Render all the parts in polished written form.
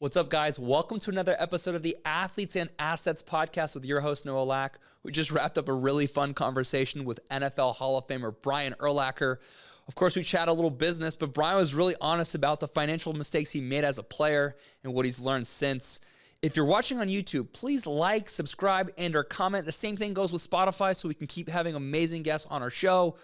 What's up, guys? Welcome to another episode of the Athletes and Assets podcast with your host, Noah Lack. We just wrapped up a really fun conversation with NFL Hall of Famer Brian Urlacher. Of course, we chat a little business, but Brian was really honest about the financial mistakes he made as a player and what he's learned since. If you're watching on YouTube, please like, subscribe, and or comment. The same thing goes with Spotify so we can keep having amazing guests on our show.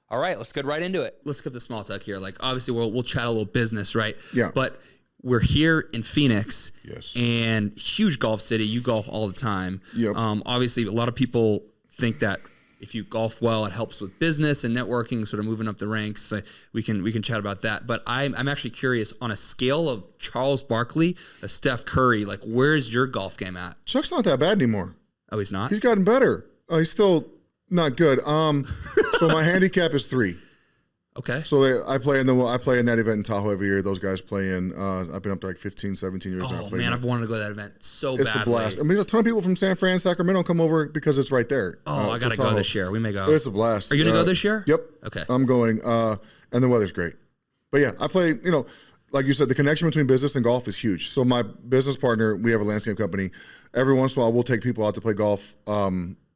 All right, let's get right into it. Let's get the small talk here. Like, obviously, we'll chat a little business, right? Yeah. But we're here in Phoenix, yes, and huge golf city. You golf all the time. Yep. Obviously, a lot of people think that if you golf well, it helps with business and networking, sort of moving up the ranks. We can chat about that. But I'm actually curious, on a scale of Charles Barkley, Steph Curry, like, where's your golf game at? Chuck's not that bad anymore. Oh, he's not? He's gotten better. He's still not good. So my handicap is 3. Okay. So I play in that event in Tahoe every year. Those guys play in. I've been up there like 15, 17 years. Oh, man, I've wanted to go to that event so badly. It's a blast. I mean, a ton of people from San Fran, Sacramento come over because it's right there. Oh, I got to go this year. We may go. It's a blast. Are you going to go this year? Yep. Okay. I'm going, and the weather's great. But yeah, I play, like you said, the connection between business and golf is huge. So my business partner, we have a landscape company. Every once in a while, we'll take people out to play golf,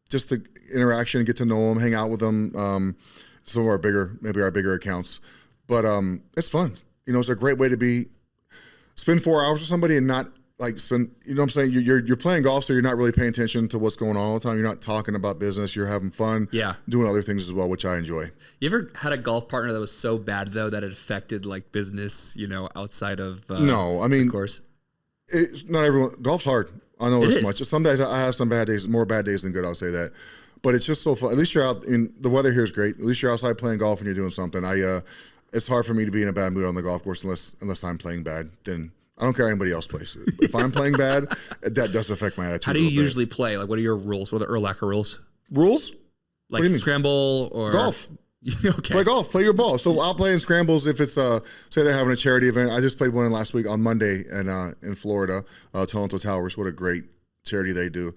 just to interaction, get to know them, hang out with them. Some of our bigger accounts. But it's fun. It's a great way to spend 4 hours with somebody and not spend, what I'm saying? You're playing golf, so you're not really paying attention to what's going on all the time. You're not talking about business. You're having fun. Yeah. Doing other things as well, which I enjoy. You ever had a golf partner that was so bad, though, that it affected business, outside of No, I mean, of course. Not everyone. Golf's hard. I know this much. Some days I have some bad days, more bad days than good, I'll say that. But it's just so fun. At least you're out. The weather here is great. At least you're outside playing golf and you're doing something. It's hard for me to be in a bad mood on the golf course unless I'm playing bad. Then I don't care how anybody else plays. If I'm playing bad, that does affect my attitude. How do you usually play? What are your rules? What are the Urlacher rules? Rules? Like scramble or golf? Okay. Play golf. Play your ball. So I'll play in scrambles if it's say they're having a charity event. I just played one last week on Monday in Florida, Toronto Towers. What a great charity they do.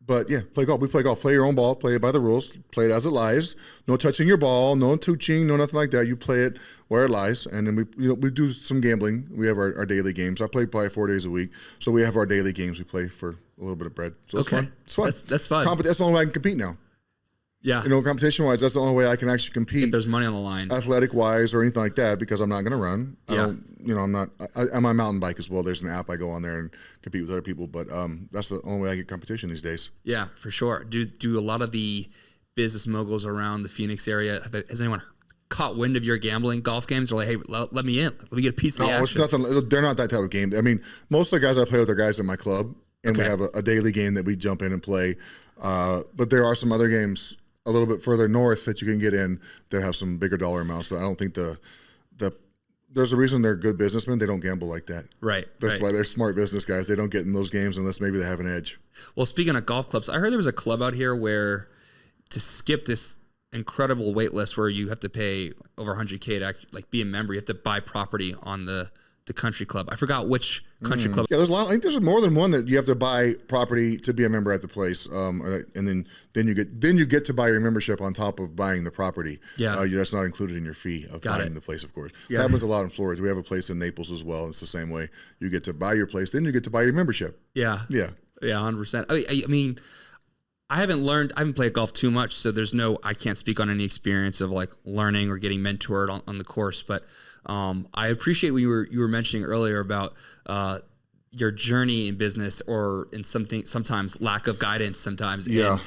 But yeah, play golf. We play golf. Play your own ball. Play it by the rules. Play it as it lies. No touching your ball. No touching. No nothing like that. You play it where it lies. And then we do some gambling. We have our daily games. I play probably 4 days a week. So we have our daily games. We play for a little bit of bread. So it's fun. It's fun. That's fun. That's the only way I can compete now. Yeah. Competition wise, that's the only way I can actually compete. If there's money on the line, athletic wise or anything like that, because I'm not going to run. Yeah. I'm not. On my mountain bike as well. There's an app I go on there and compete with other people, but that's the only way I get competition these days. Yeah, for sure. Do a lot of the business moguls around the Phoenix area? Has anyone caught wind of your gambling golf games? Or hey, let me in. Let me get a piece of the action. It's nothing. They're not that type of game. I mean, most of the guys I play with are guys in my club, and we have a daily game that we jump in and play. But there are some other games a little bit further north that you can get in that have some bigger dollar amounts, but I don't think there's a reason they're good businessmen. They don't gamble like that. Right. That's why they're smart business guys. They don't get in those games unless maybe they have an edge. Well, speaking of golf clubs, I heard there was a club out here where to skip this incredible wait list where you have to pay over $100K to be a member, you have to buy property on the country club. I forgot which country club. Yeah, there's a lot. I think there's more than one that you have to buy property to be a member at the place, and then you get to buy your membership on top of buying the property. Yeah, that's not included in your fee of buying the place, of course. Yeah. That happens a lot in Florida. We have a place in Naples as well. It's the same way. You get to buy your place, then you get to buy your membership. Yeah, 100%. I mean, I haven't played golf too much, so I can't speak on any experience of learning or getting mentored on the course, but I appreciate what you were mentioning earlier about your journey in business or in sometimes lack of guidance sometimes. Yeah. And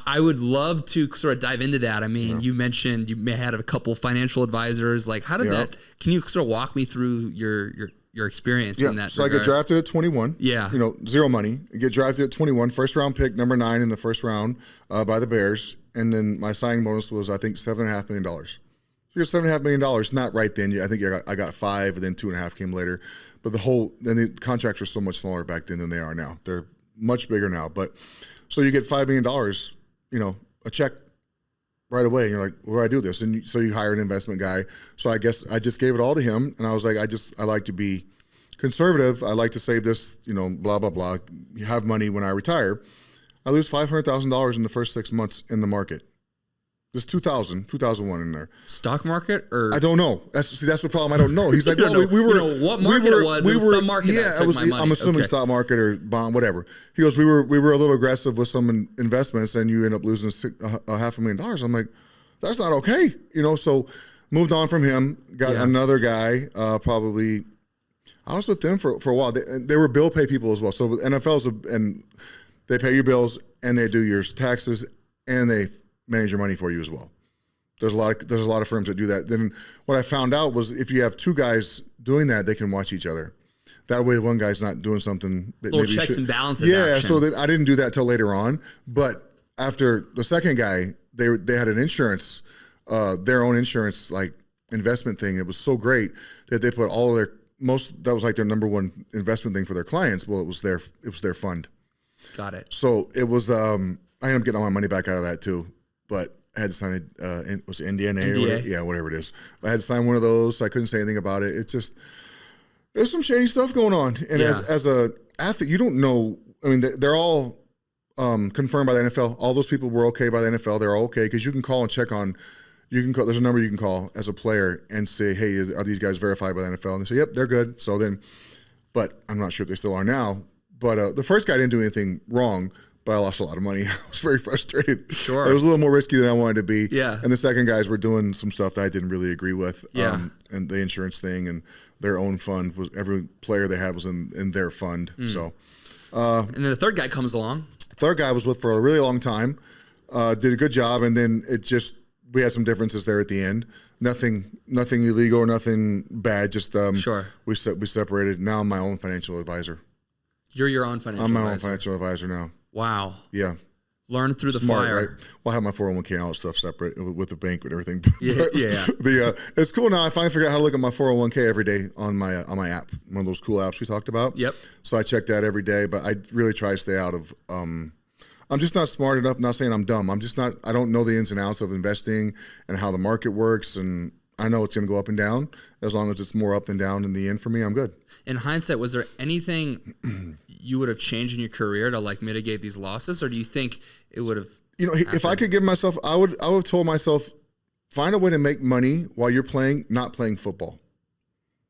I would love to sort of dive into that. I mean, you mentioned you may have had a couple financial advisors. How did that, can you sort of walk me through your experience in that regard? I get drafted at 21. Yeah. Zero money. I get drafted at 21, first round pick, number 9 in the first round by the Bears. And then my signing bonus was, I think, $7.5 million. So $7.5 million, not right then. I think I got 5, and then 2.5 came later. But the contracts were so much smaller back then than they are now. They're much bigger now. But so you get $5 million, a check right away, and you're like, where do I do this? And so you hire an investment guy. So I guess I just gave it all to him, and I was like, I like to be conservative. I like to save this, blah, blah, blah. You have money when I retire. I lose $500,000 in the first 6 months in the market. There's 2001 in there. Stock market or? I don't know. That's the problem. I don't know. He's like, well, we were. You know what market it was? Some market. Yeah, I'm assuming stock market or bond, whatever. He goes, we were a little aggressive with some investments, and you end up losing $500,000. I'm like, that's not okay. So moved on from him. Got another guy. Probably, I was with them for a while. They were bill pay people as well. So with NFLs, and they pay your bills and they do your taxes and they manage your money for you as well. There's a lot of firms that do that. Then what I found out was if you have two guys doing that, they can watch each other. That way, one guy's not doing something. That little checks and balances. Yeah, action. so I didn't do that till later on. But after the second guy, they had an insurance, their own insurance like investment thing. It was so great that they put all of that was like their number one investment thing for their clients. Well, it was their fund. Got it. So it was. I ended up getting all my money back out of that too. But I had to sign was it NDA or whatever? Yeah, whatever it is. I had to sign one of those, so I couldn't say anything about it. It's just there's some shady stuff going on, and as a athlete, you don't know. I mean, they're all confirmed by the NFL. All those people were okay by the NFL. They're all okay because you can call and check on. There's a number you can call as a player and say, hey, are these guys verified by the NFL? And they say, yep, they're good. So then, but I'm not sure if they still are now. But the first guy didn't do anything wrong. But I lost a lot of money. I was very frustrated. Sure. It was a little more risky than I wanted to be. Yeah. And the second guys were doing some stuff that I didn't really agree with. Yeah. And the insurance thing and their own fund was every player they had was in their fund. So. And then the third guy comes along. Third guy was with for a really long time. Did a good job, and then we had some differences there at the end. Nothing illegal or nothing bad. Just sure. We separated. Now I'm my own financial advisor. You're your own financial advisor. I'm my own financial advisor now. Wow. Yeah. Learn through the fire. Right? Well, I have my 401k and all that stuff separate with the bank and everything. Yeah. It's cool now. I finally figured out how to look at my 401k every day on my app, one of those cool apps we talked about. Yep. So I check that every day, but I really try to stay out of. I'm just not smart enough. I'm not saying I'm dumb. I'm just not. I don't know the ins and outs of investing and how the market works, and I know it's going to go up and down. As long as it's more up than down in the end for me, I'm good. In hindsight, was there anything you would have changed in your career to like mitigate these losses, or do you think it would have? If I could give myself, I would have told myself, find a way to make money while you're playing, not playing football.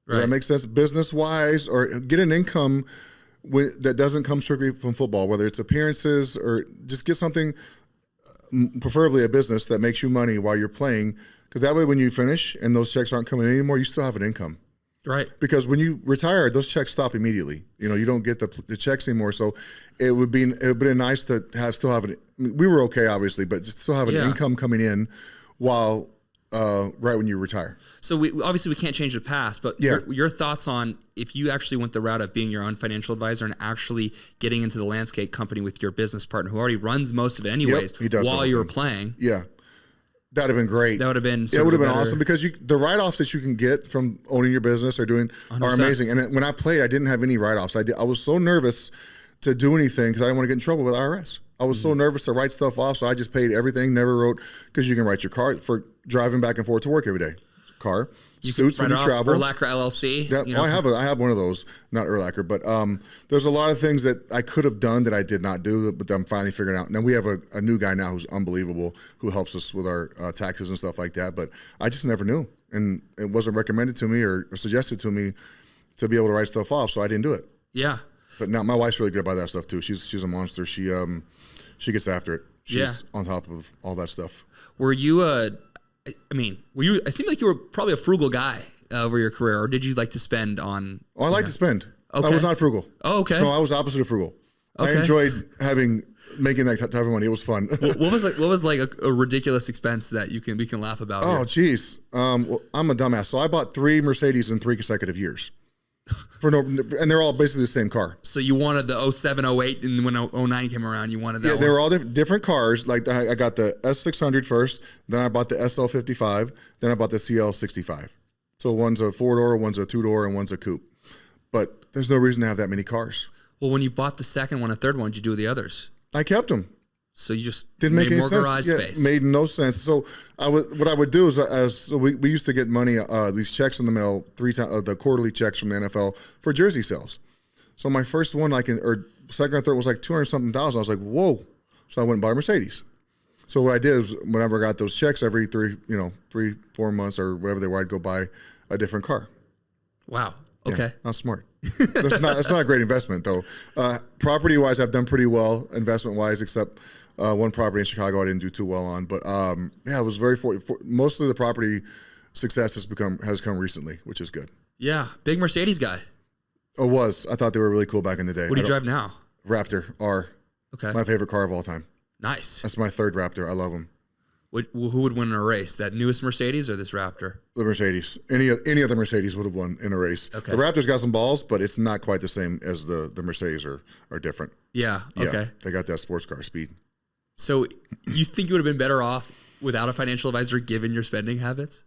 Does that make sense? Business wise, or get an income that doesn't come strictly from football, whether it's appearances or just get something, preferably a business that makes you money while you're playing. Because that way, when you finish and those checks aren't coming in anymore, you still have an income. Right. Because when you retire, those checks stop immediately. You don't get the checks anymore. So it would be nice to still have it. I mean, we were okay, obviously, but just still have an income coming in while right when you retire. So we can't change the past, but your thoughts on if you actually went the route of being your own financial advisor and actually getting into the landscape company with your business partner who already runs most of it anyways while you were playing. Yeah. That would have been great. That would have been it would have been awesome because the write-offs that you can get from owning your business or doing 100%. Are amazing. And when I played, I didn't have any write-offs. I was so nervous to do anything because I didn't want to get in trouble with IRS. I was so nervous to write stuff off, so I just paid everything, never wrote, because you can write your car for driving back and forth to work every day. Car. You suits when you travel. Urlacher LLC. Yeah, I have one of those, not Urlacher, but there's a lot of things that I could have done that I did not do, but I'm finally figuring out. Now we have a new guy now who's unbelievable, who helps us with our taxes and stuff like that. But I just never knew, and it wasn't recommended to me or suggested to me to be able to write stuff off, so I didn't do it. Yeah. But now my wife's really good about that stuff too. She's a monster. She gets after it. She's on top of all that stuff. Were you it seemed like you were probably a frugal guy over your career, or did you like to spend on? Oh, I like to spend. Okay. I was not frugal. Oh, okay. No, I was opposite of frugal. Okay. I enjoyed making that type of money. It was fun. What was like a ridiculous expense that we can laugh about? Oh, geez. Well, I'm a dumbass. So I bought 3 Mercedes in 3 consecutive years. And they're all basically the same car. So you wanted the 07, 08, and when 09 came around, you wanted that one? Yeah, they were all different cars. Like I got the S600 first, then I bought the SL55, then I bought the CL65. So one's a 4-door, one's a 2-door, and one's a coupe. But there's no reason to have that many cars. Well, when you bought the second one and third one, what'd you do with the others? I kept them. So you just didn't make any more sense. Garage space. Made no sense. So what I would do is, we used to get money, these checks in the mail 3 times, the quarterly checks from the NFL for jersey sales. So my first one, or second or third, was like $200-something thousand. I was like, whoa! So I went and bought a Mercedes. So what I did was whenever I got those checks every 3-4 months or whatever they were, I'd go buy a different car. Wow. Okay. Yeah, not smart. That's not a great investment though. Property wise, I've done pretty well investment wise, except one property in Chicago I didn't do too well on. But I was very most of the property success has come recently, which is good. Yeah, big Mercedes guy. I thought they were really cool back in the day. What do you drive now? Raptor R. Okay. My favorite car of all time. Nice. That's my third Raptor. I love them. Who would win in a race? That newest Mercedes or this Raptor? The Mercedes. Any other Mercedes would have won in a race. Okay. The Raptor's got some balls, but it's not quite the same as the Mercedes are different. Yeah. Okay. Yeah, they got that sports car speed. So you think you would have been better off without a financial advisor given your spending habits?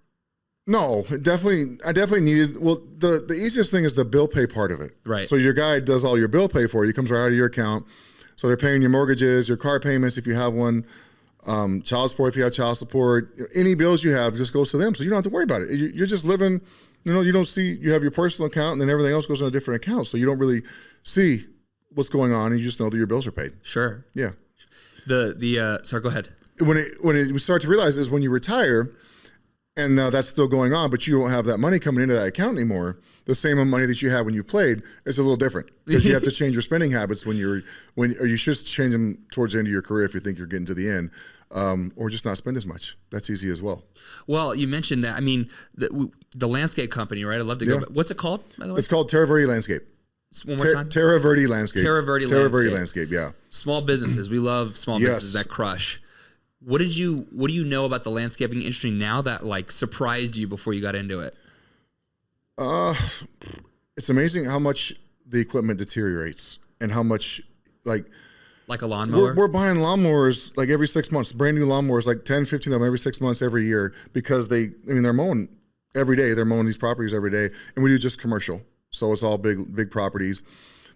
No, I definitely needed, the easiest thing is the bill pay part of it. Right. So your guy does all your bill pay for you. He comes right out of your account. So they're paying your mortgages, your car payments if you have one, child support if you have child support, any bills you have just goes to them. So you don't have to worry about it. You're just living, you don't see, you have your personal account and then everything else goes in a different account. So you don't really see what's going on and you just know that your bills are paid. Sure. Yeah. Sorry, go ahead. When it start to realize is when you retire and that's still going on, but you don't have that money coming into that account anymore. The same amount of money that you had when you played is a little different because you have to change your spending habits or you should change them towards the end of your career if you think you're getting to the end, or just not spend as much. That's easy as well. Well, you mentioned that. I mean, the landscape company, right? I'd love to go. What's it called, by the way? It's called Terra Verde Landscape. One more time. Terra Verde Landscape. Terra Verde Landscape. Yeah. Small businesses. We love small businesses that crush. What do you know about the landscaping industry now that surprised you before you got into it? It's amazing how much the equipment deteriorates and how much like a lawnmower. We're buying lawnmowers every 6 months, brand new lawnmowers, 10, 15 of them every 6 months, every year, because they're mowing every day. They're mowing these properties every day, and we do just commercial. So it's all big properties,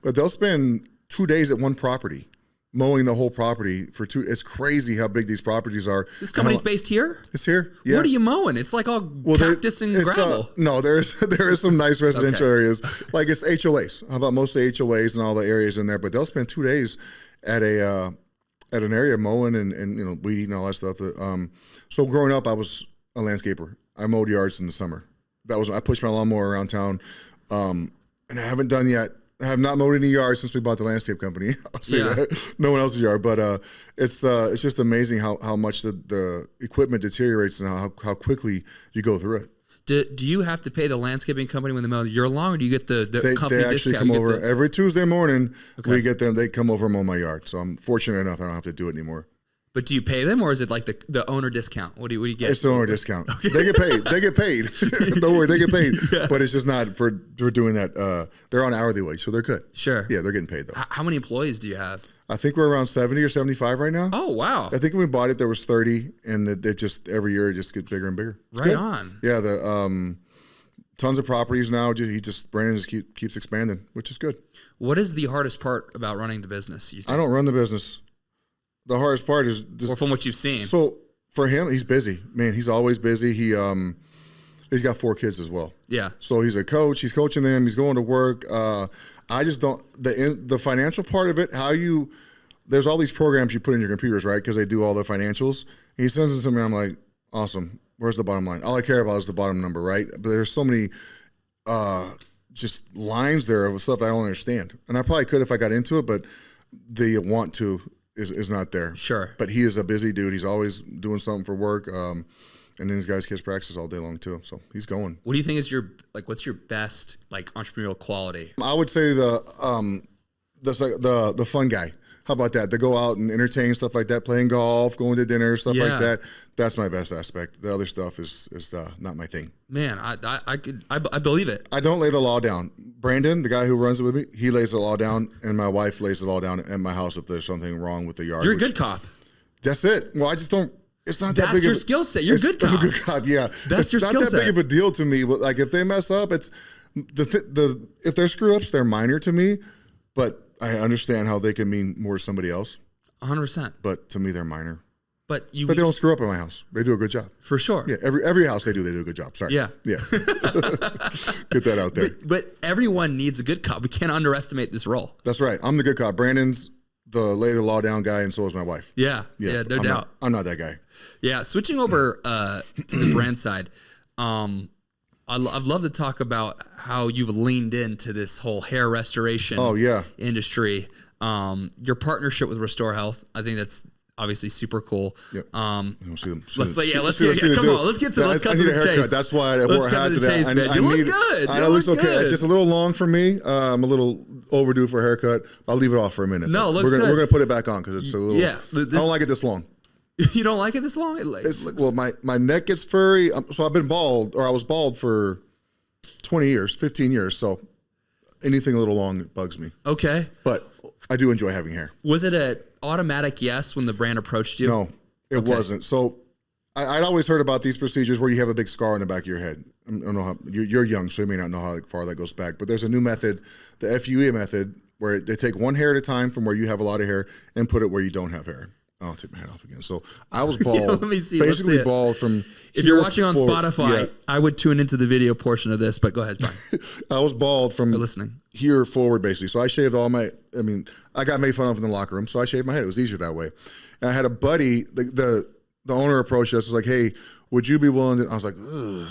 but they'll spend 2 days at one property mowing the whole property for two. It's crazy how big these properties are. This company's based here? It's here. Yeah. What are you mowing? It's like all cactus and gravel. No, there is some nice residential areas. It's HOAs. How about most of the HOAs and all the areas in there? But they'll spend 2 days at an area mowing and weed eating and all that stuff. So growing up, I was a landscaper. I mowed yards in the summer. I pushed my lawnmower around town, and I haven't done yet. I have not mowed any yards since we bought the landscape company. I'll say that. No one else's yard, but it's just amazing how much the equipment deteriorates and how quickly you go through it. Do you have to pay the landscaping company when they mow your lawn, or do you get the company discount? They actually come over every Tuesday morning. Okay. We get them. They come over and mow my yard. So I'm fortunate enough I don't have to do it anymore. But do you pay them, or is it like the owner discount? What do you get? It's the owner discount. Okay. They get paid. They get paid. Don't worry, they get paid. Yeah. But it's just not for doing that. They're on hourly wage, so they're good. Sure. Yeah, they're getting paid though. How many employees do you have? I think we're around 70 or 75 right now. Oh, wow. I think when we bought it, there was 30, and it just every year it just gets bigger and bigger. It's right good. On. Yeah, the tons of properties now. Brandon just keeps expanding, which is good. What is the hardest part about running the business? You think? I don't run the business. The hardest part is just, or from what you've seen. So for him, he's busy. Man, he's always busy. He's got 4 kids as well. Yeah. So he's a coach. He's coaching them. He's going to work. I just don't the financial part of it. There's all these programs you put in your computers, right? Because they do all the financials. He sends them to me. I'm like, awesome. Where's the bottom line? All I care about is the bottom number, right? But there's so many just lines there of stuff I don't understand, and I probably could if I got into it, but the want to is not there. Sure. But he is a busy dude. He's always doing something for work. And then his guys kids practice all day long too. So he's going. What do you think is what's your best entrepreneurial quality? I would say the fun guy. How about that? To go out and entertain, stuff like that, playing golf, going to dinner, stuff like that. That's my best aspect. The other stuff is not my thing. Man, I believe it. I don't lay the law down. Brandon, the guy who runs it with me, he lays the law down, and my wife lays it all down at my house if there's something wrong with the yard. You're a good cop. That's it. Well, I just don't. It's not that big. That's your skill set. You're a good cop. I'm a good cop. Yeah, that's your skill set. It's not that big of a deal to me. But if they mess up, it's if they're screw ups, they're minor to me. But I understand how they can mean more to somebody else. 100%. But to me, they're minor. But they don't screw up in my house. They do a good job. For sure. Yeah, every house they do a good job. Sorry. Yeah. Yeah. Get that out there. But everyone needs a good cop. We can't underestimate this role. That's right. I'm the good cop. Brandon's the lay the law down guy, and so is my wife. Yeah, no doubt. I'm not that guy. Yeah, switching over to the brand side, I'd love to talk about how you've leaned into this whole hair restoration industry. Your partnership with Restore Health, I think that's obviously super cool. Yep. Let's get to I need a haircut. That's why I wore a hat today. You look good. It looks okay. It's just a little long for me. I'm a little overdue for a haircut. I'll leave it off for a minute. No, it looks good. We're gonna put it back on because it's a little. I don't like it this long. You don't like it this long? Well, my neck gets furry. So I've been bald, or I was bald for 20 years, 15 years. So anything a little long bugs me. Okay. But I do enjoy having hair. Was it an automatic yes when the brand approached you? No, it wasn't. So I'd always heard about these procedures where you have a big scar on the back of your head. I don't know how you're young, so you may not know how far that goes back. But there's a new method, the FUE method, where they take one hair at a time from where you have a lot of hair and put it where you don't have hair. I'll take my hat off again. So I was bald, basically bald from. If you're watching on Spotify, I would tune into the video portion of this, but go ahead, Brian. I was bald from here forward, basically. So I shaved all my, I got made fun of in the locker room, so I shaved my head. It was easier that way. And I had a buddy, the owner approached us, was like, hey, would you be willing to, I was like, ugh.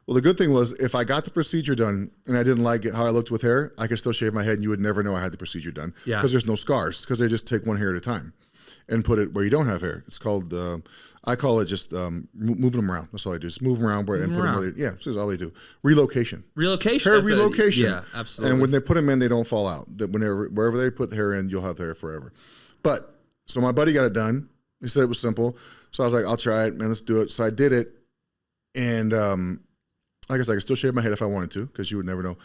Well, the good thing was if I got the procedure done and I didn't like it, how I looked with hair, I could still shave my head and you would never know I had the procedure done. Yeah. Because there's no scars, because they just take one hair at a time and put it where you don't have hair. It's called, I call it just moving them around. That's all I do. Just move them around and put them where they, that's all they do. Relocation. Hair relocation. Yeah, absolutely. And when they put them in, they don't fall out. Wherever they put hair in, you'll have hair forever. But, so my buddy got it done. He said it was simple. So I was like, I'll try it, man, let's do it. So I did it. And like I said, I could still shave my head if I wanted to, because you would never know.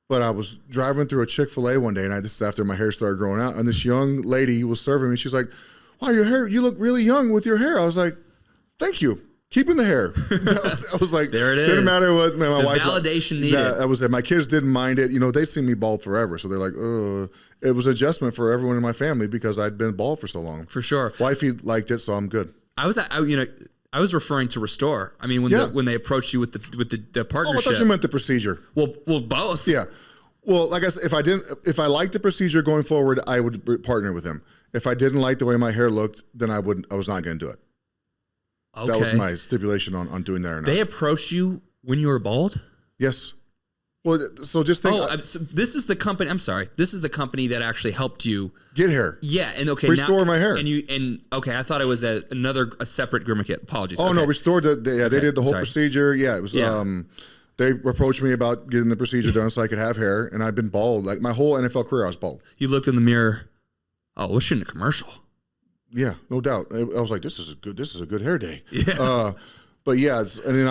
But I was driving through a Chick-fil-A one day, and this is after my hair started growing out, and this young lady was serving me. She's like, wow, your hair, you look really young with your hair. I was like, thank you. Keeping the hair. I was like, there it is. Didn't matter what my wife. Validation needed. That was it. My kids didn't mind it. They've seen me bald forever. So they're like, oh, it was adjustment for everyone in my family because I'd been bald for so long. For sure. Wifey liked it, so I'm good. I was referring to Restore. I mean, when they approached you with the partnership. Oh, I thought you meant the procedure. Well, both. Yeah. Well, like I said, if I liked the procedure going forward, I would partner with him. If I didn't like the way my hair looked, then I was not going to do it. Okay. That was my stipulation on doing that or not. They approached you when you were bald? Yes. Well, so just think. So this is the company. I'm sorry. This is the company that actually helped you get hair. Yeah, and restore my hair. I thought it was a separate grooming kit. Apologies. Oh no, restored they did the whole procedure. Yeah, it was. Yeah. They approached me about getting the procedure done so I could have hair, and I've been bald. Like my whole NFL career, I was bald. You looked in the mirror. Oh, we're shooting a commercial. Yeah, no doubt. I was like, this is a good hair day. Yeah. But yeah, and then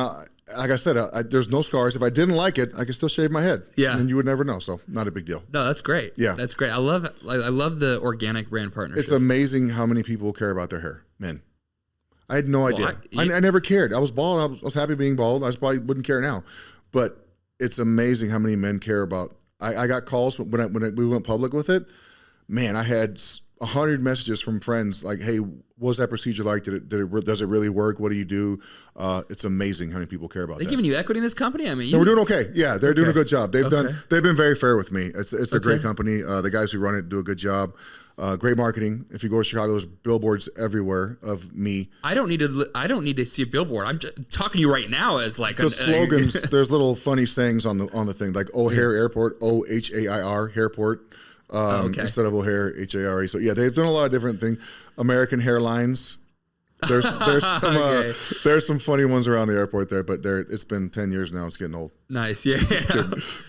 like I said, there's no scars. If I didn't like it, I could still shave my head. Yeah. And you would never know. So not a big deal. No, that's great. Yeah. That's great. I love it. I love the organic brand partnership. It's amazing how many people care about their hair. Men. I had no idea. I never cared. I was bald. I was happy being bald. I probably wouldn't care now. But it's amazing how many men care about. I got calls when we went public with it. Man, I had 100 messages from friends like, "Hey, what's that procedure like? Does it really work? What do you do?" It's amazing how many people care about that. They giving you equity in this company? I mean, we're doing okay. Yeah, they're doing a good job. They've been very fair with me. It's a great company. The guys who run it do a good job. Great marketing. If you go to Chicago, there's billboards everywhere of me. I don't need to see a billboard. I'm just talking to you right now as like the slogans. There's little funny sayings on the thing, like O'Hare Airport, OHAIR Hairport. Instead of O'Hare, HARE. So yeah, they've done a lot of different things. American Hairlines. There's some funny ones around the airport there, but it's been 10 years now. It's getting old. Nice, yeah.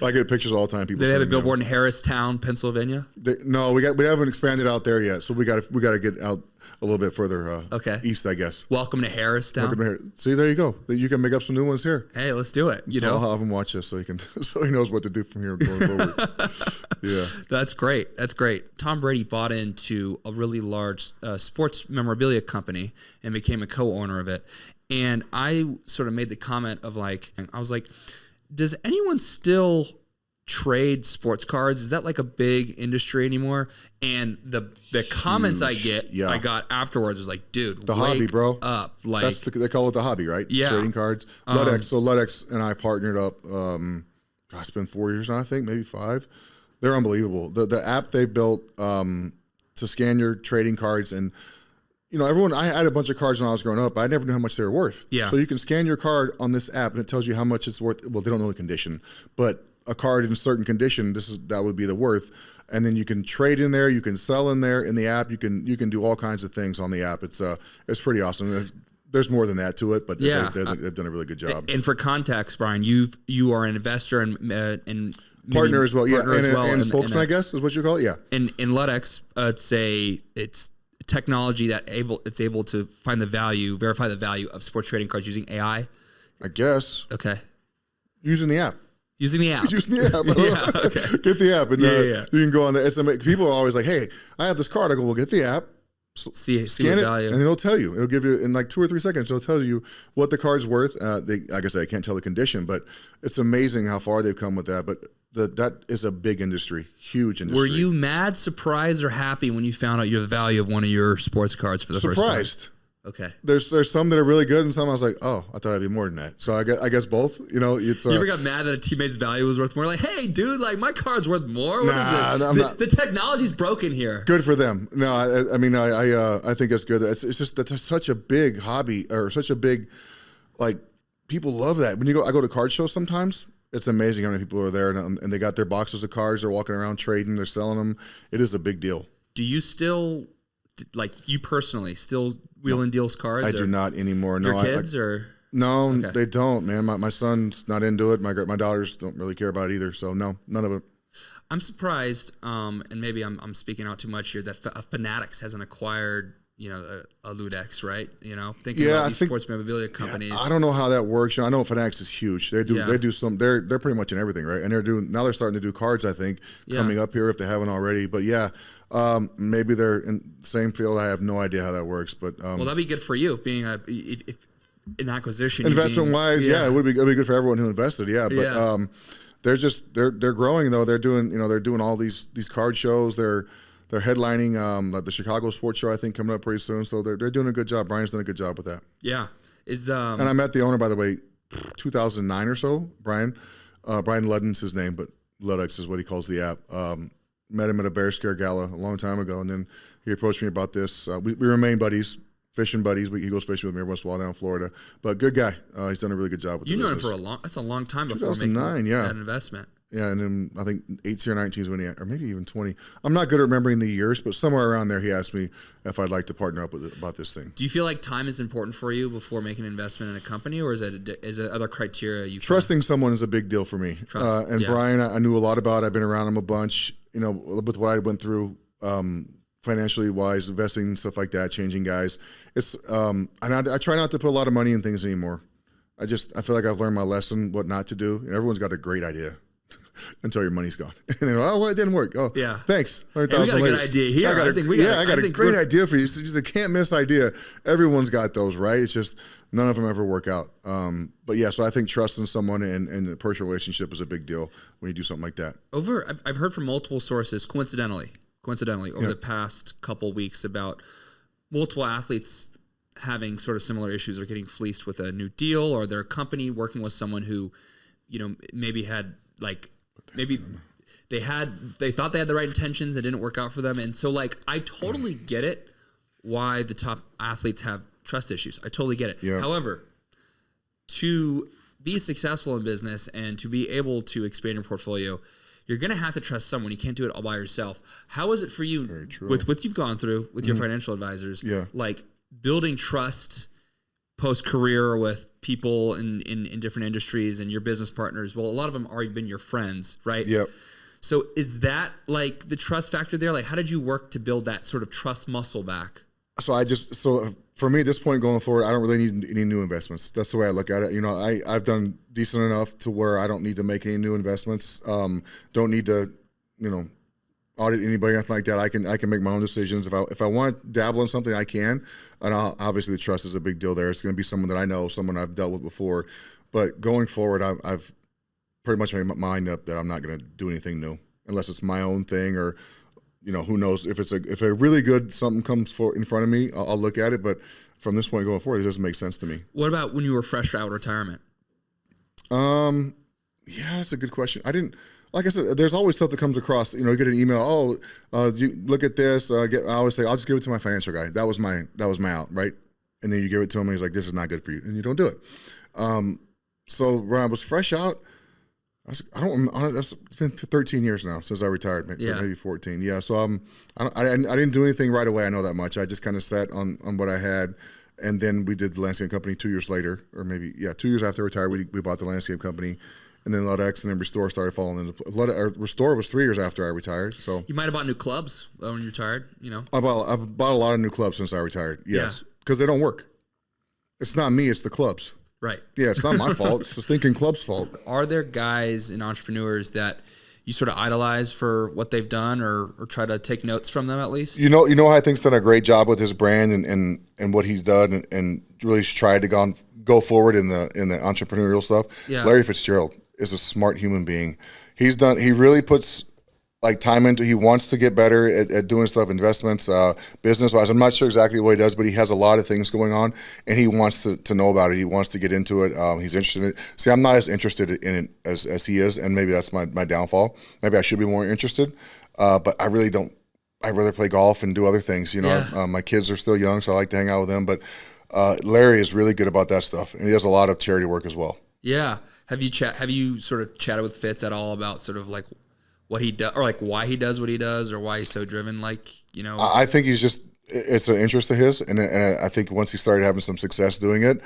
I get pictures all the time. People. They have a billboard in Harristown, Pennsylvania. No, we haven't expanded out there yet. So we got to get out a little bit further east, I guess. Welcome to Harristown. See, there you go. You can make up some new ones here. Hey, let's do it. I'll have him watch this so he knows what to do from here going forward. Yeah, that's great. That's great. Tom Brady bought into a really large sports memorabilia company and became a co-owner of it. And I sort of made the comment of I was like, does anyone still trade sports cards? Is that like a big industry anymore? And the comments I got afterwards was like, dude, the hobby, bro. Up. They call it the hobby, right? Yeah. Trading cards. Ludex. So Ludex and I partnered up. It's been 4 years now, I think, maybe 5. They're unbelievable. The app they built to scan your trading cards. And, you know, I had a bunch of cards when I was growing up, but I never knew how much they were worth. Yeah. So you can scan your card on this app and it tells you how much it's worth. Well, they don't know the condition, but a card in a certain condition, that would be the worth. And then you can trade in there, you can sell in there in the app, you can do all kinds of things on the app. It's pretty awesome. There's more than that to it, but yeah. they've done a really good job. And for context, Brian, you are an investor and partner as well, and spokesman, I guess is what you call it, yeah. In Ludex, it's technology that it's able to verify the value of sports trading cards using AI. I guess. Okay. Using the app. Using the app. Yeah, okay. Get the app, and you can go on there. People are always like, "Hey, I have this card." I go, "Well, get the app, see scan the it, value, and it'll tell you. It'll give you in like 2 or 3 seconds. It'll tell you what the card's worth." Like I said, I can't tell the condition, but it's amazing how far they've come with that. But that is a big industry, huge industry. Were you mad, surprised, or happy when you found out the value of one of your sports cards for the first time? Surprised. Okay. There's some that are really good, and some I was like, oh, I thought I'd be more than that. So I guess both. You know, it's. You ever got mad that a teammate's value was worth more? Like, hey, dude, like my card's worth more. What nah, is it? I'm not. The technology's broken here. Good for them. No, I think it's good. It's just that's such a big hobby, or such a big, like, people love that. When I go to card shows sometimes. It's amazing how many people are there, and they got their boxes of cards. They're walking around trading. They're selling them. It is a big deal. Do you still, like you personally, still wheel and deals cards? I do not anymore. No, your kids or no, okay. They don't. Man, my son's not into it. My daughters don't really care about it either. So no, none of it. I'm surprised, and maybe I'm speaking out too much here, that Fanatics hasn't acquired, you know, a Ludex, right? You know, thinking about these sports memorabilia companies. I don't know how that works. I know Fanatics is huge. They do some. They're pretty much in everything, right? And they're starting to do cards. I think coming up here if they haven't already. But maybe they're in the same field. I have no idea how that works. But well, that'd be good for you being if an acquisition. Investment wise, it would be good for everyone who invested. Yeah, but they're growing though. They're doing all these card shows. They're headlining the Chicago Sports Show, I think, coming up pretty soon. So they're doing a good job. Brian's done a good job with that. Yeah. And I met the owner, by the way, 2009 or so. Brian Ludden's his name, but Ludex is what he calls the app. Met him at a Bear Scare Gala a long time ago, and then he approached me about this. We remain buddies, fishing buddies. He goes fishing with me every once in a while down in Florida. But good guy. He's done a really good job with the business. You know him that's a long time before 2009, making that investment. Yeah, and then I think 18 or 19 is when or maybe even 20. I'm not good at remembering the years, but somewhere around there he asked me if I'd like to partner up about this thing. Do you feel like time is important for you before making an investment in a company, or is it other criteria you Trusting someone is a big deal for me. Brian, I knew a lot about. I've been around him a bunch, you know, with what I went through financially wise, investing, stuff like that, changing guys. It's and I try not to put a lot of money in things anymore. I feel like I've learned my lesson, what not to do. And everyone's got a great idea. Until your money's gone. And they go, oh, well, it didn't work. Oh, yeah. Thanks. Hey, we got a good idea here. I got a great idea for you. It's just a can't miss idea. Everyone's got those, right? It's just none of them ever work out. But yeah, so I think trusting someone and the personal relationship is a big deal when you do something like that. I've heard from multiple sources, coincidentally, over the past couple weeks about multiple athletes having sort of similar issues or getting fleeced with a new deal, or their company working with someone who, you know, maybe they thought they had the right intentions. It didn't work out for them. And so I totally get it why the top athletes have trust issues. I totally get it. Yeah. However, to be successful in business and to be able to expand your portfolio, you're going to have to trust someone. You can't do it all by yourself. How is it for you with what you've gone through with your financial advisors, building trust post-career with people in different industries and your business partners? Well, a lot of them already been your friends, right? Yep. So is that the trust factor there? How did you work to build that sort of trust muscle back? So for me at this point going forward, I don't really need any new investments. That's the way I look at it. You know, I've done decent enough to where I don't need to make any new investments. Don't need to, you know, audit anybody, nothing like that. I can make my own decisions. If I want to dabble in something, I can. And obviously the trust is a big deal there. It's going to be someone that I know, someone I've dealt with before. But going forward, I've pretty much made my mind up that I'm not going to do anything new unless it's my own thing, or, you know, who knows if a really good something comes in front of me, I'll look at it. But from this point going forward, it doesn't make sense to me. What about when you were fresh out of retirement? Yeah, that's a good question. like I said, there's always stuff that comes across. You get an email. You look at this. I always say, I'll just give it to my financial guy. That was my out, right? And then you give it to him, and he's like, "This is not good for you," and you don't do it. So when I was fresh out, it's been 13 years now since I retired, maybe 14. Yeah. So I didn't do anything right away. I know that much. I just kind of sat on what I had. And then we did the landscape company 2 years later, or maybe, 2 years after I retired, we bought the landscape company. And then LUTX and then Restore started falling into Restore was 3 years after I retired. So you might have bought new clubs when you retired, I've bought a lot of new clubs since I retired, yes. Because they don't work. It's not me, it's the clubs. Right. Yeah, it's not my fault. It's the stinking club's fault. Are there guys and entrepreneurs that you sort of idolize for what they've done or try to take notes from them at least? You know how I think's done a great job with his brand and what he's done and really tried to go forward in the entrepreneurial stuff? Yeah. Larry Fitzgerald is a smart human being. He really puts like time into, he wants to get better at doing stuff, investments, business-wise. I'm not sure exactly what he does, but he has a lot of things going on, and he wants to know about it. He wants to get into it. He's interested in it. See, I'm not as interested in it as he is, and maybe that's my downfall. Maybe I should be more interested, but I really don't. I'd rather play golf and do other things. My kids are still young, so I like to hang out with them. But Larry is really good about that stuff, and he does a lot of charity work as well. Yeah. Have you sort of chatted with Fitz at all about sort of like what he does, or like why he does what he does, or why he's so driven? I think it's an interest of his, and I think once he started having some success doing it,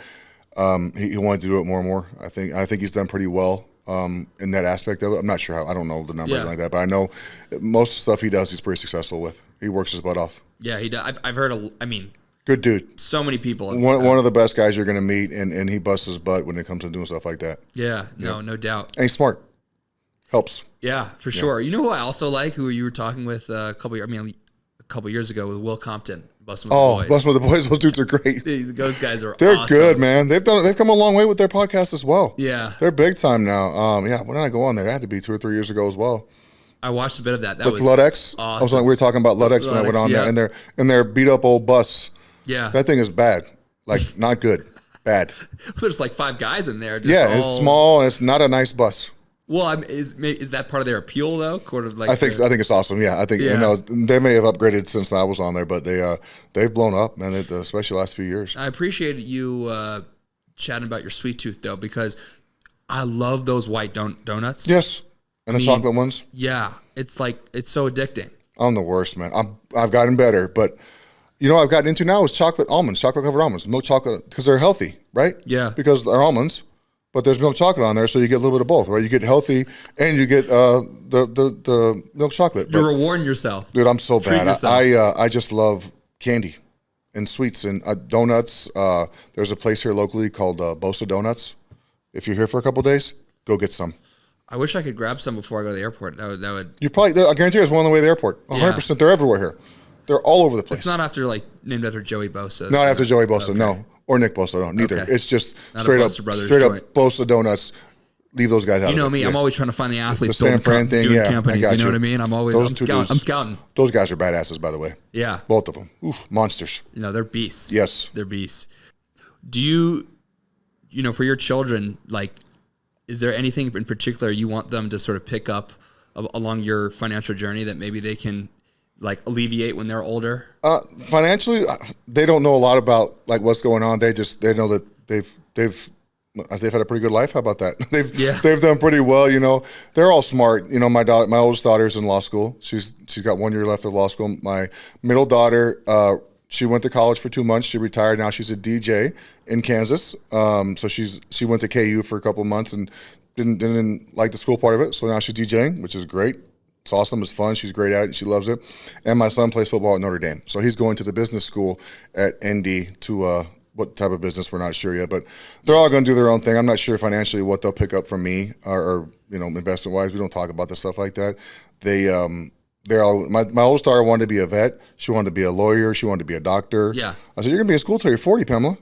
he wanted to do it more and more. I think he's done pretty well in that aspect of it. I'm not sure how. I don't know the numbers like that, but I know most of the stuff he does, he's pretty successful with. He works his butt off. Yeah, he does. I've heard. Good dude. So many people. One of the best guys you're going to meet, and he busts his butt when it comes to doing stuff like that. Yeah, no doubt. And he's smart. Helps. Yeah, for sure. You know who I also like, who you were talking with a couple years ago with Will Compton, Bustin' with the Boys. Bustin' with the Boys. Those dudes are great. Those guys are They're awesome. good, man. They've come a long way with their podcast as well. Yeah. They're big time now. When did I go on there? That had to be 2 or 3 years ago as well. I watched a bit of that. That was LUTX. Awesome. We were talking about LUTX when I went on there, and their beat up old bus. Yeah. That thing is bad. Like, not good. Bad. There's like 5 guys in there. It's small, and it's not a nice bus. Well, is that part of their appeal though? I think it's awesome. Yeah, I think they may have upgraded since I was on there, but they've blown up, man. Especially the last few years. I appreciate you chatting about your sweet tooth though, because I love those white donuts. Yes, and the chocolate ones. Yeah, it's so addicting. I'm the worst, man. I've gotten better, but I've gotten into now is chocolate covered almonds, milk chocolate, because they're healthy, right? Yeah, because they're almonds. But there's milk chocolate on there, so you get a little bit of both, right? You get healthy, and you get the milk chocolate. You're rewarding yourself. Dude, I'm so bad. I just love candy and sweets and donuts. There's a place here locally called Bosa Donuts. If you're here for a couple of days, go get some. I wish I could grab some before I go to the airport. That would. You probably. I guarantee there's one on the way to the airport. 100%. They're everywhere here. They're all over the place. It's not named after Joey Bosa. Not after Joey Bosa. Okay. No. Or Nick Bosa, no, neither. Okay. It's just straight up Bosa Donuts. Leave those guys out. You know me, I'm always trying to find the athletes. The San Fran thing, companies. You know what I mean? I'm scouting. Those guys are badasses, by the way. Yeah, both of them. Oof, monsters. They're beasts. Yes, they're beasts. Do you, for your children, is there anything in particular you want them to sort of pick up along your financial journey that maybe they can alleviate when they're older? Financially, they don't know a lot about what's going on. They know that they've had a pretty good life. How about that? They've done pretty well. They're all smart. My oldest daughter's in law school. She's got 1 year left of law school. My middle daughter, she went to college for 2 months. She retired. Now she's a DJ in Kansas. So she went to KU for a couple of months and didn't like the school part of it. So now she's DJing, which is great. It's awesome. It's fun. She's great at it. And she loves it. And my son plays football at Notre Dame. So he's going to the business school at ND to what type of business, we're not sure yet. But they're all going to do their own thing. I'm not sure financially what they'll pick up from me or investment-wise. We don't talk about the stuff like that. They're all, my oldest daughter wanted to be a vet. She wanted to be a lawyer. She wanted to be a doctor. Yeah. I said, you're going to be in school till you're 40, Pamela.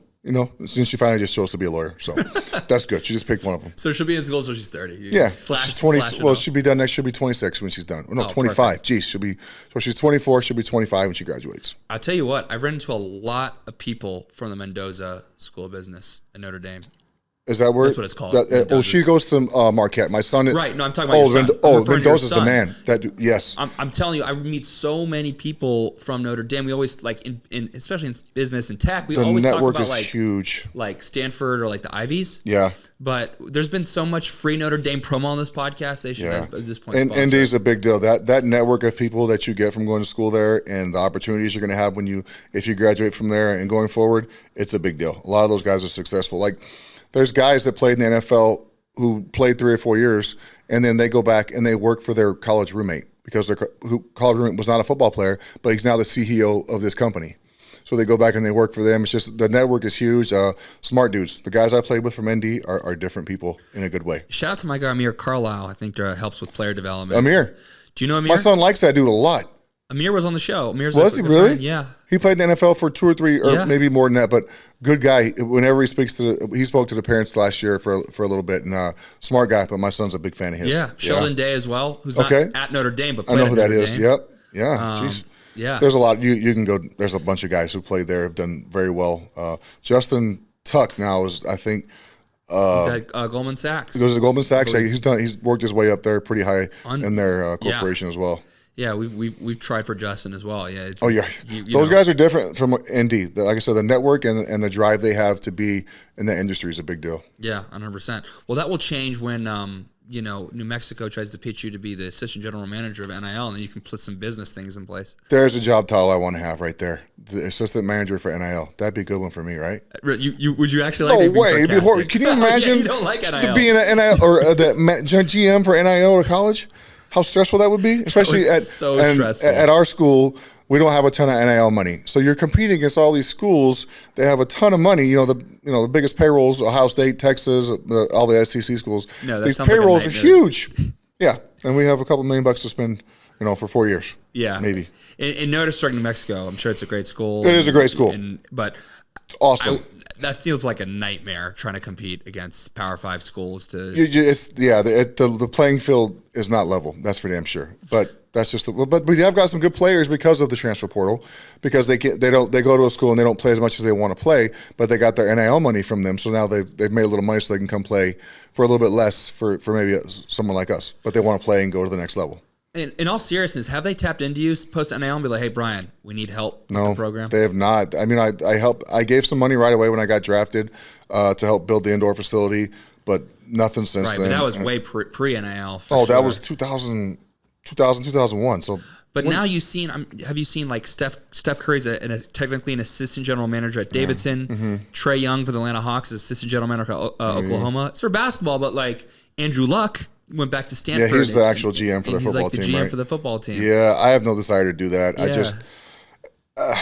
Since she finally just chose to be a lawyer. So that's good. She just picked one of them. So she'll be in school until she's 30. She's 20. Well, she'll be done next. She'll be 26 when she's done. Oh, no, 25. Perfect. Geez, so she's 24. She'll be 25 when she graduates. I'll tell you what. I've run into a lot of people from the Mendoza School of Business at Notre Dame. Is that where? That's what it's called. She goes to Marquette. My son. Right. No, I'm talking about your son. Mendoza's the man. Yes. I'm telling you, I meet so many people from Notre Dame. We always like especially in business and tech. We always talk about like huge, like Stanford or like the Ivies. Yeah. But there's been so much free Notre Dame promo on this podcast. They should at this point. And Indy is a big deal. That network of people that you get from going to school there, and the opportunities you're going to have if you graduate from there and going forward, it's a big deal. A lot of those guys are successful. Like, there's guys that played in the NFL who played 3 or 4 years, and then they go back and they work for their college roommate because their college roommate was not a football player, but he's now the CEO of this company. So they go back and they work for them. It's just the network is huge. Smart dudes. The guys I played with from ND are different people in a good way. Shout out to my guy Amir Carlisle. I think helps with player development. Amir. Do you know Amir? My son likes that dude a lot. Amir was on the show. Was he really? Friend. Yeah. He played in the NFL for 2 or 3, or maybe more than that. But good guy. Whenever he spoke to the parents last year for a little bit. And smart guy. But my son's a big fan of his. Yeah. Sheldon Day as well, who's not at Notre Dame, but played I know who that Notre is. Dame. Yep. Yeah. Jeez. Yeah. There's a lot. You can go. There's a bunch of guys who played there have done very well. Justin Tuck now is, I think. He's at Goldman Sachs. He goes to Goldman Sachs. He's worked his way up there pretty high in their corporation as well. Yeah, we've tried for Justin as well. Yeah. Those guys are different from ND. Like I said, the network and the drive they have to be in the industry is a big deal. Yeah, 100%. Well, that will change when New Mexico tries to pitch you to be the assistant general manager of NIL, and then you can put some business things in place. There's a job title I want to have right there. The assistant manager for NIL. That'd be a good one for me, right? You would you actually like? No way. It'd be horrible. Can you imagine? You don't like NIL. Being an NIL or the GM for NIL at college? How stressful that would be, especially at our school. We don't have a ton of NIL money, so you're competing against all these schools. They have a ton of money. The biggest payrolls: Ohio State, Texas, all the SEC schools. No, these payrolls are huge. Yeah, and we have a couple $1 million to spend, for 4 years. Yeah, maybe. And no disrespect to New Mexico, I'm sure it's a great school. It is a great school, but it's awesome. That feels like a nightmare trying to compete against Power 5 schools. The playing field is not level. That's for damn sure. But that's just. But we have got some good players because of the transfer portal, because they go to a school and they don't play as much as they want to play, but they got their NIL money from them. So now they've made a little money so they can come play for a little bit less for maybe someone like us, but they want to play and go to the next level. In all seriousness, have they tapped into you post NIL and be like, "Hey, Brian, we need help with the program"? They have not. I mean, I gave some money right away when I got drafted to help build the indoor facility, but nothing since then. But that was way pre NIL. That was 2000, 2001. So. But now have you seen like Steph Curry's technically an assistant general manager at Davidson. Mm-hmm. Trae Young for the Atlanta Hawks is assistant general manager at Oklahoma. It's for basketball, but like Andrew Luck went back to Stanford. Yeah, he's the actual GM for the football team, He's like the GM right? for the football team. Yeah, I have no desire to do that. Yeah.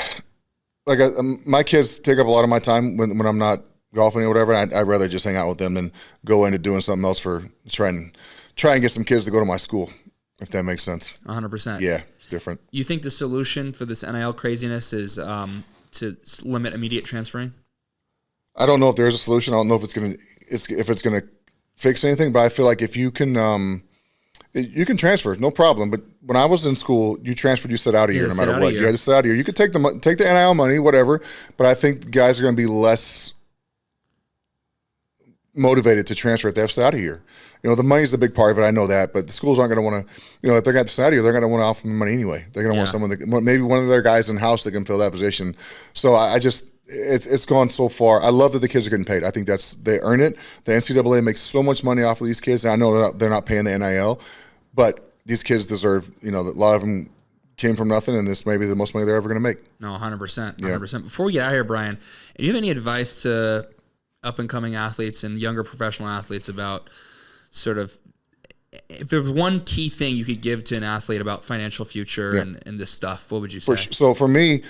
My kids take up a lot of my time when I'm not golfing or whatever. I'd rather just hang out with them than go into doing something else for try and get some kids to go to my school, if that makes sense. 100%. Yeah, it's different. You think the solution for this NIL craziness is to limit immediate transferring? I don't know if there's a solution. I don't know if it's gonna fix anything, but I feel like if you can transfer, no problem. But when I was in school, you transferred, you sat out a year no matter what. You had to sit out a year. You could take the NIL money, whatever, but I think guys are going to be less motivated to transfer if they have to sit out a year. The money's the big part of it. I know that, but the schools aren't going to want to, if they're going to sit out a year, they're going to want to offer them money anyway. They're going to want someone maybe one of their guys in house that can fill that position. So it's gone so far. I love that the kids are getting paid. I think they earn it. The NCAA makes so much money off of these kids. And I know they're not paying the NIL, but these kids deserve. A lot of them came from nothing, and this may be the most money they're ever going to make. No, 100%, 100%. Before we get out of here, Brian, do you have any advice to up and coming athletes and younger professional athletes about sort of, if there's one key thing you could give to an athlete about financial future and this stuff, what would you say? So for me,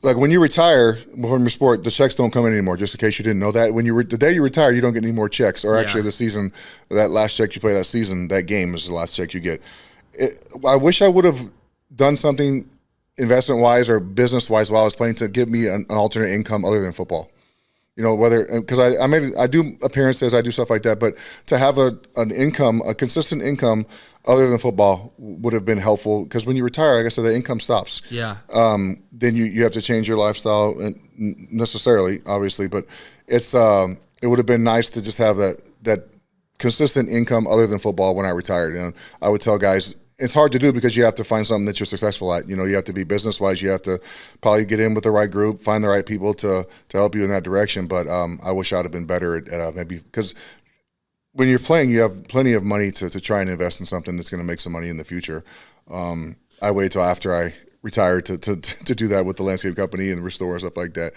like when you retire from your sport, the checks don't come in anymore. Just in case you didn't know that, the day you retire, you don't get any more checks. Or actually, the season, that last check you play that season, that game is the last check you get. I wish I would have done something investment wise or business wise while I was playing to give me an alternate income other than football. Because I do appearances, I do stuff like that, but to have an income, a consistent income other than football would have been helpful, because when you retire, like I said, the income stops. Yeah. Then you have to change your lifestyle, and necessarily, obviously, but it's it would have been nice to just have that consistent income other than football when I retired. And I would tell guys, it's hard to do because you have to find something that you're successful at. You know, you have to be business-wise. You have to probably get in with the right group, find the right people to help you in that direction. But I wish I'd have been better at maybe, because when you're playing, you have plenty of money to try and invest in something that's going to make some money in the future. I waited till after I retired to do that with the landscape company and restore and stuff like that.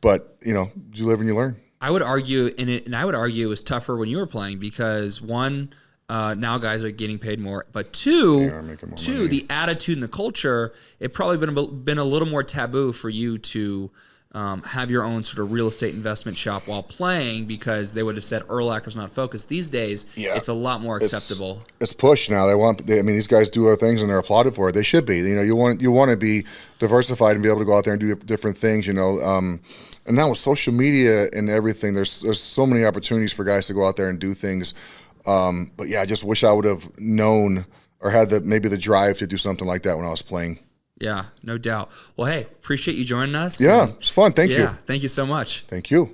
But, you know, you live and you learn. I would argue, and I would argue it was tougher when you were playing because one, now guys are getting paid more, but two, the attitude and the culture, it probably been a little more taboo for you to have your own sort of real estate investment shop while playing, because they would have said Urlacher's not focused. These days, it's a lot more acceptable. It's pushed now. These guys do other things and they're applauded for it. They should be. You know, you want to be diversified and be able to go out there and do different things. You know. And now with social media and everything, there's so many opportunities for guys to go out there and do things. But yeah, I just wish I would have known or had maybe the drive to do something like that when I was playing. Yeah, no doubt. Well, hey, appreciate you joining us. Yeah, it's fun. Thank you. Yeah, thank you so much. Thank you.